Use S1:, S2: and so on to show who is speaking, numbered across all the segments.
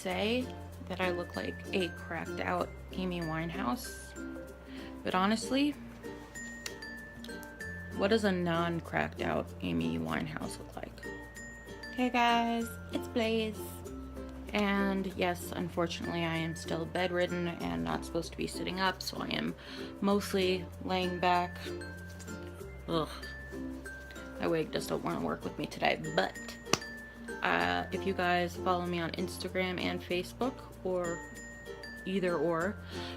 S1: say that I look like a cracked out Amy Winehouse, but honestly, what does a non-cracked out Amy Winehouse look like? Hey guys, it's Blaize. And yes, unfortunately I am still bedridden and not supposed to be sitting up, so I am mostly laying back. Ugh. My wig just don't want to work with me today, but if you guys follow me on Instagram and Facebook, or either or,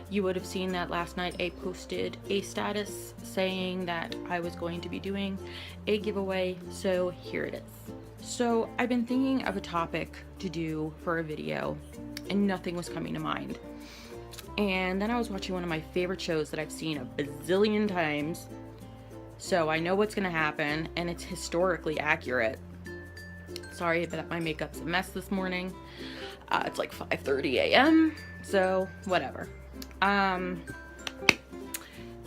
S1: you would have seen that last night I posted a status saying that I was going to be doing a giveaway, so here it is. So I've been thinking of a topic to do for a video and nothing was coming to mind. And then I was watching one of my favorite shows that I've seen a bazillion times, so I know what's gonna happen and it's historically accurate. Sorry that my makeup's a mess this morning. It's like 5:30 a.m. so whatever. And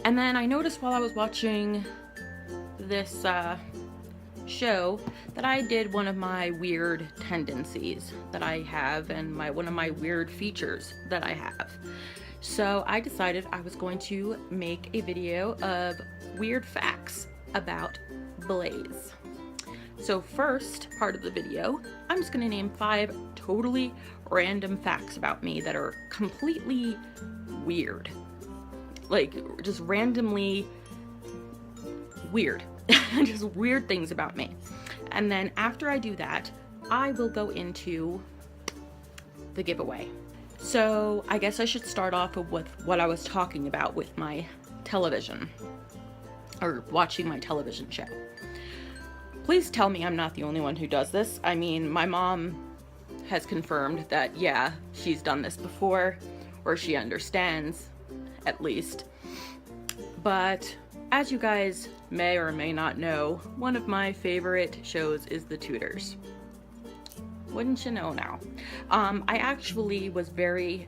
S1: then I noticed while I was watching this show that I did one of my weird tendencies that I have and one of my weird features that I have. So I decided I was going to make a video of weird facts about Blaize. So first part of the video, I'm just gonna name 5 totally random facts about me that are completely weird. Like, just randomly weird. Just weird things about me. And then after I do that, I will go into the giveaway. So I guess I should start off with what I was talking about with my television, or watching my television show. Please tell me I'm not the only one who does this. I mean, my mom has confirmed that, yeah, she's done this before, or she understands, at least. But as you guys may or may not know, one of my favorite shows is The Tudors. Wouldn't you know now? I actually was very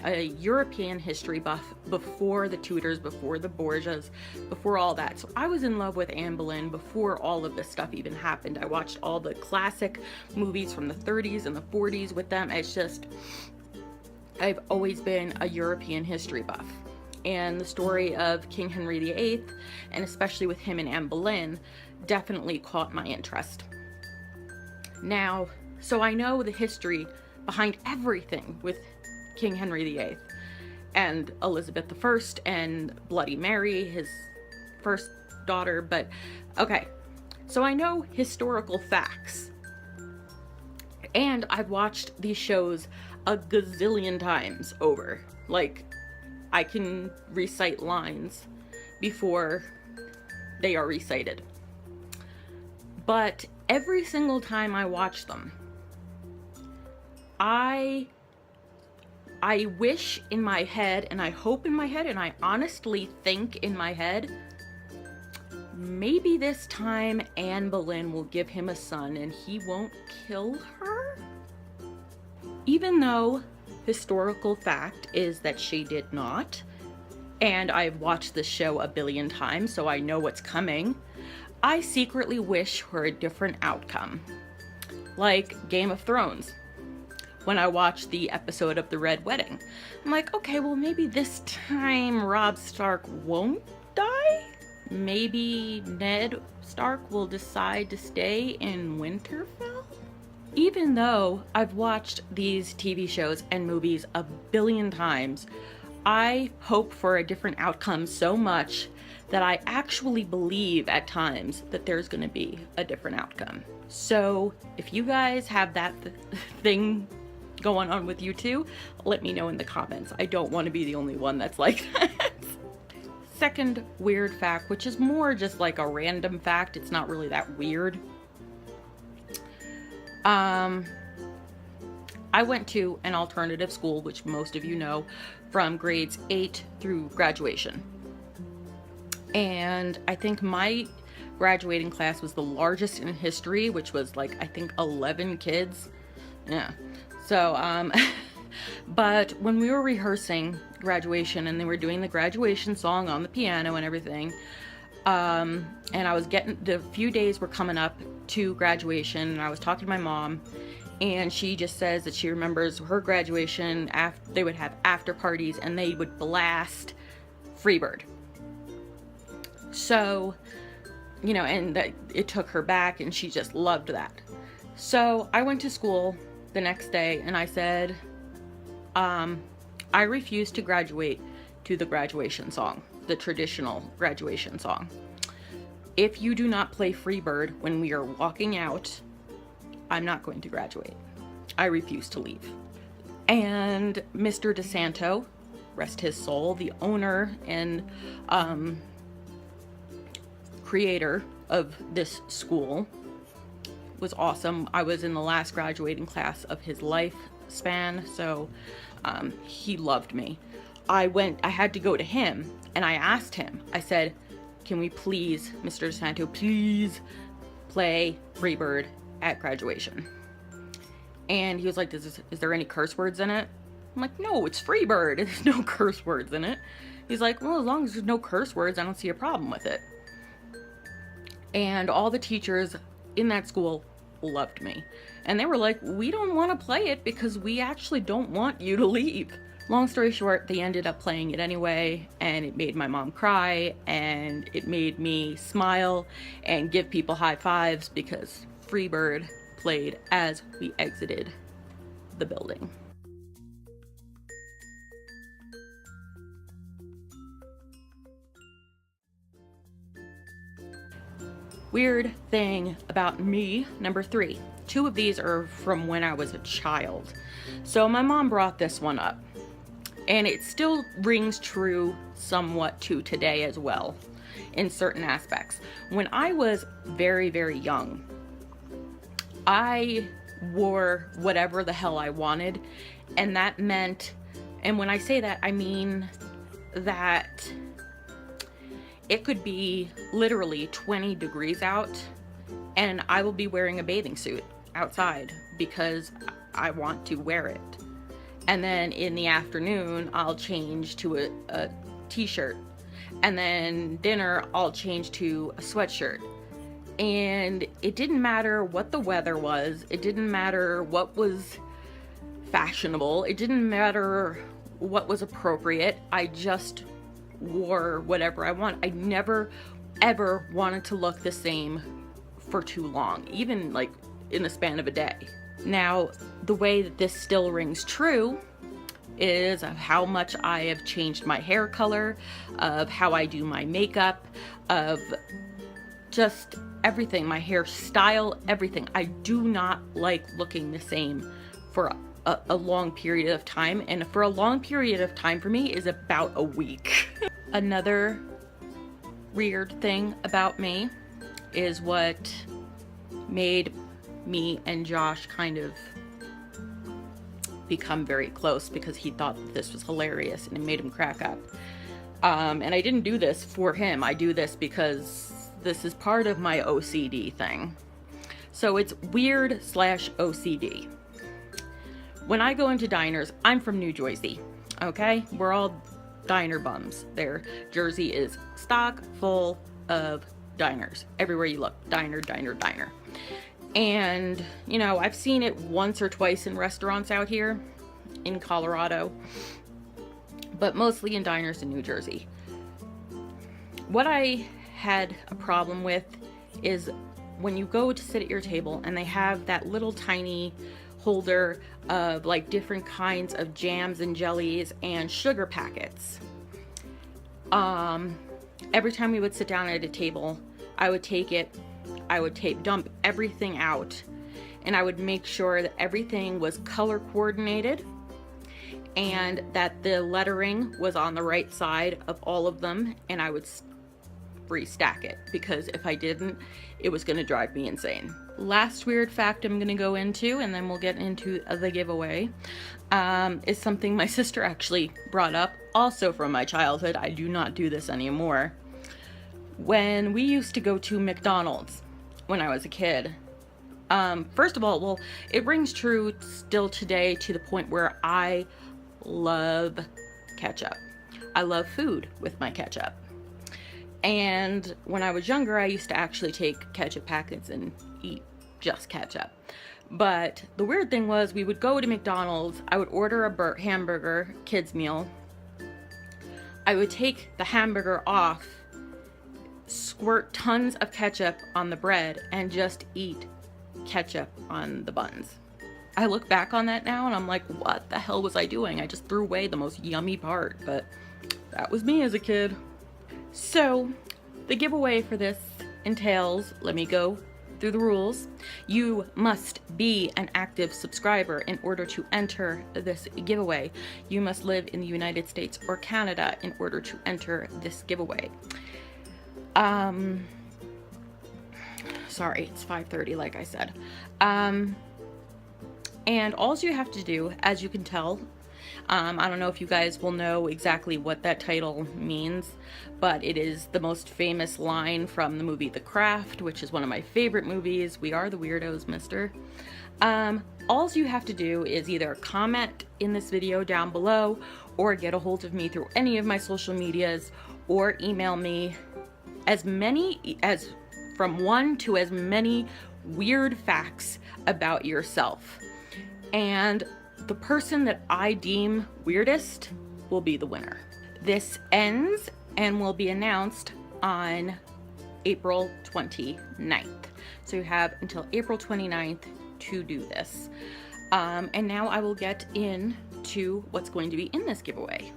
S1: a European history buff before The Tudors, before the Borgias, before all that. So I was in love with Anne Boleyn before all of this stuff even happened. I watched all the classic movies from the 30s and the 40s with them. It's just, I've always been a European history buff. And the story of King Henry VIII, and especially with him and Anne Boleyn, definitely caught my interest. Now, so I know the history behind everything with King Henry VIII and Elizabeth I and Bloody Mary, his first daughter, but okay. So I know historical facts. And I've watched these shows a gazillion times over. Like, I can recite lines before they are recited. But every single time I watch them, I wish in my head, and I hope in my head, and I honestly think in my head, maybe this time Anne Boleyn will give him a son and he won't kill her? Even though historical fact is that she did not, and I've watched this show a billion times, so I know what's coming, I secretly wish for a different outcome. Like Game of Thrones. When I watched the episode of the Red Wedding, I'm like, okay, well maybe this time Robb Stark won't die? Maybe Ned Stark will decide to stay in Winterfell? Even though I've watched these TV shows and movies a billion times, I hope for a different outcome so much that I actually believe at times that there's going to be a different outcome. So if you guys have that thing going on with you too, let me know in the comments. I don't want to be the only one that's like that. Second weird fact, which is more just like a random fact, it's not really that weird. I went to an alternative school, which most of you know, from grades 8 through graduation. And I think my graduating class was the largest in history, which was like, I think 11 kids. Yeah. So, but when we were rehearsing graduation and they were doing the graduation song on the piano and everything, and I was the few days were coming up to graduation, and I was talking to my mom, And she just says that she remembers her graduation, they would have after parties and they would blast Freebird. So, you know, and that it took her back, and she just loved that. So I went to school the next day and I said, I refuse to graduate to the graduation song, the traditional graduation song. If you do not play Freebird when we are walking out, I'm not going to graduate. I refuse to leave. And Mr. DeSanto, rest his soul, the owner and creator of this school, was awesome. I was in the last graduating class of his lifespan, so he loved me. I had to go to him and I asked him, I said, can we please, Mr. DeSanto, please play Freebird at graduation? And he was like, is there any curse words in it? I'm like, no, it's Freebird. There's no curse words in it. He's like, well, as long as there's no curse words, I don't see a problem with it. And all the teachers in that school loved me. And they were like, we don't want to play it because we actually don't want you to leave. Long story short, they ended up playing it anyway, and it made my mom cry, and it made me smile and give people high fives because Freebird played as we exited the building. Weird thing about me, number 3. 2 of these are from when I was a child. So my mom brought this one up, and it still rings true somewhat to today as well in certain aspects. When I was very, very young, I wore whatever the hell I wanted, and that meant, and when I say that, I mean that it could be literally 20 degrees out and I will be wearing a bathing suit outside because I want to wear it. And then in the afternoon, I'll change to a t-shirt. And then dinner, I'll change to a sweatshirt. And it didn't matter what the weather was. It didn't matter what was fashionable. It didn't matter what was appropriate. I just wore whatever I want. I never ever wanted to look the same for too long, even like in the span of a day. Now, the way that this still rings true is of how much I have changed my hair color, of how I do my makeup, of just everything, my hairstyle, everything. I do not like looking the same for a long period of time, and for a long period of time for me is about a week. Another weird thing about me is what made me and Josh kind of become very close, because he thought that this was hilarious and it made him crack up. And I didn't do this for him. I do this because this is part of my OCD thing. So it's weird/OCD. When I go into diners, I'm from New Jersey, okay? We're all diner bums there. Jersey is stock full of diners. Everywhere you look, diner, diner, diner. And, you know, I've seen it once or twice in restaurants out here in Colorado, but mostly in diners in New Jersey. What I had a problem with is when you go to sit at your table and they have that little tiny holder of like different kinds of jams and jellies and sugar packets. Every time we would sit down at a table, I would take it, I would dump everything out, and I would make sure that everything was color coordinated and that the lettering was on the right side of all of them, and I would restack it, because if I didn't, it was going to drive me insane. Last weird fact I'm going to go into, and then we'll get into the giveaway, is something my sister actually brought up, also from my childhood. I do not do this anymore. When we used to go to McDonald's when I was a kid, first of all, well, it rings true still today to the point where I love ketchup. I love food with my ketchup. And when I was younger, I used to actually take ketchup packets and eat just ketchup. But the weird thing was, we would go to McDonald's, I would order a hamburger, kids meal. I would take the hamburger off, squirt tons of ketchup on the bread, and just eat ketchup on the buns. I look back on that now and I'm like, what the hell was I doing? I just threw away the most yummy part, but that was me as a kid. So the giveaway for this entails, let me go through the rules. You must be an active subscriber in order to enter this giveaway. You must live in the United States or Canada in order to enter this giveaway. Sorry, it's 5:30 like I said. And all you have to do, as you can tell, I don't know if you guys will know exactly what that title means, but it is the most famous line from the movie The Craft, which is one of my favorite movies. We are the weirdos, mister. All you have to do is either comment in this video down below, or get a hold of me through any of my social medias, or email me from 1 to as many weird facts about yourself. And the person that I deem weirdest will be the winner. This ends and will be announced on April 29th. So you have until April 29th to do this. And now I will get into what's going to be in this giveaway.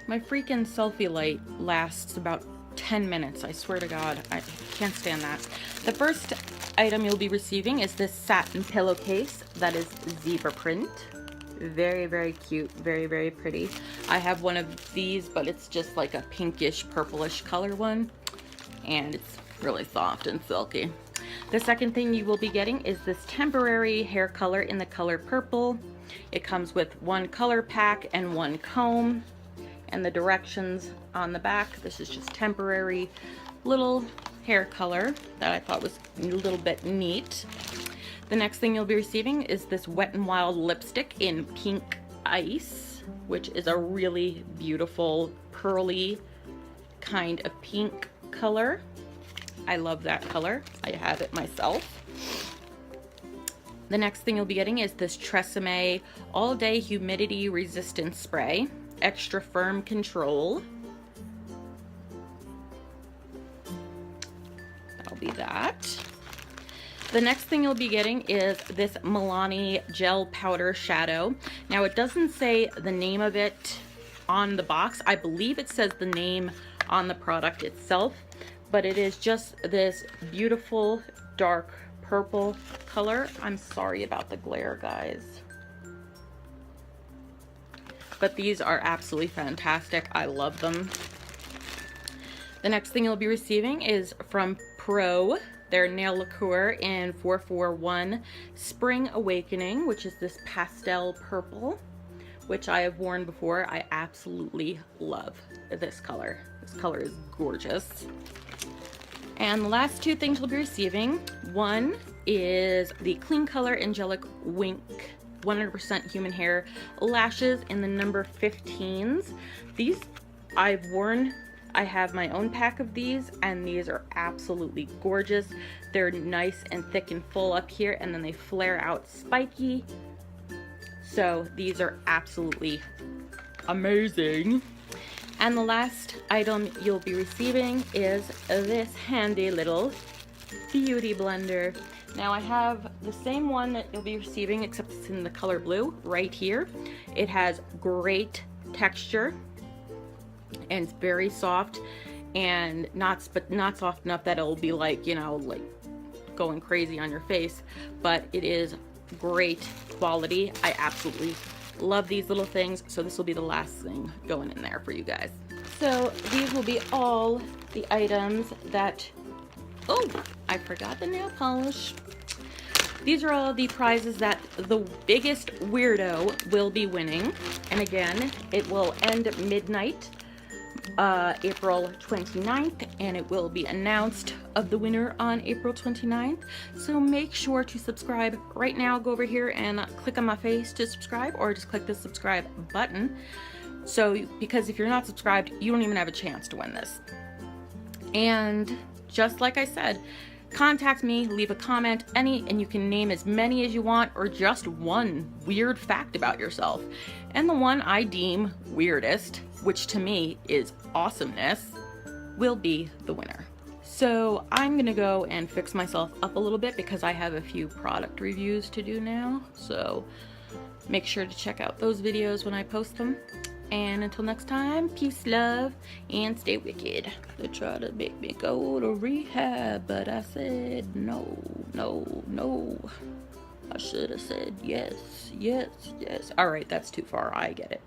S1: My freaking selfie light lasts about 10 minutes, I swear to God. I can't stand that. The first item you'll be receiving is this satin pillowcase that is zebra print. Very, very cute, very, very pretty. I have one of these, but it's just like a pinkish purplish color one, and it's really soft and silky. The second thing you will be getting is this temporary hair color in the color purple. It comes with one color pack and one comb, and the directions on the back. This is just temporary little hair color that I thought was a little bit neat. The next thing you'll be receiving is this Wet n Wild lipstick in Pink Ice, which is a really beautiful pearly kind of pink color. I love that color. I have it myself. The next thing you'll be getting is this Tresemme All Day Humidity Resistant Spray, extra firm control. That'll be that. The next thing you'll be getting is this Milani Gel Powder Shadow. Now it doesn't say the name of it on the box. I believe it says the name on the product itself, but it is just this beautiful dark purple color. I'm sorry about the glare, guys. But these are absolutely fantastic. I love them. The next thing you'll be receiving is from Pro, their nail lacquer in 441 Spring Awakening, which is this pastel purple, which I have worn before. I absolutely love this color. This color is gorgeous. And the last two things you'll be receiving, one is the Clean Color Angelic Wink 100% human hair lashes in the number 15s. These I've worn. I have my own pack of these, and these are absolutely gorgeous. They're nice and thick and full up here, and then they flare out spiky. So these are absolutely amazing. And the last item you'll be receiving is this handy little beauty blender. Now I have the same one that you'll be receiving, except it's in the color blue right here. It has great texture, and it's very soft, and not soft enough that it'll be like, you know, like going crazy on your face, but it is great quality. I absolutely love these little things, so this will be the last thing going in there for you guys. So these will be all the items that, oh, I forgot the nail polish. These are all the prizes that the biggest weirdo will be winning, and again, it will end at midnight, April 29th, and it will be announced of the winner on April 29th. So make sure to subscribe right now. Go over here and click on my face to subscribe, or just click the subscribe button. So, because if you're not subscribed, you don't even have a chance to win this. And just like I said, contact me, leave a comment, and you can name as many as you want, or just one weird fact about yourself. And the one I deem weirdest, which to me is awesomeness, will be the winner. So I'm gonna go and fix myself up a little bit because I have a few product reviews to do now. So make sure to check out those videos when I post them. And until next time, peace, love, and stay wicked. They try to make me go to rehab, but I said no, no, no. I should have said yes, yes, yes. All right, that's too far. I get it.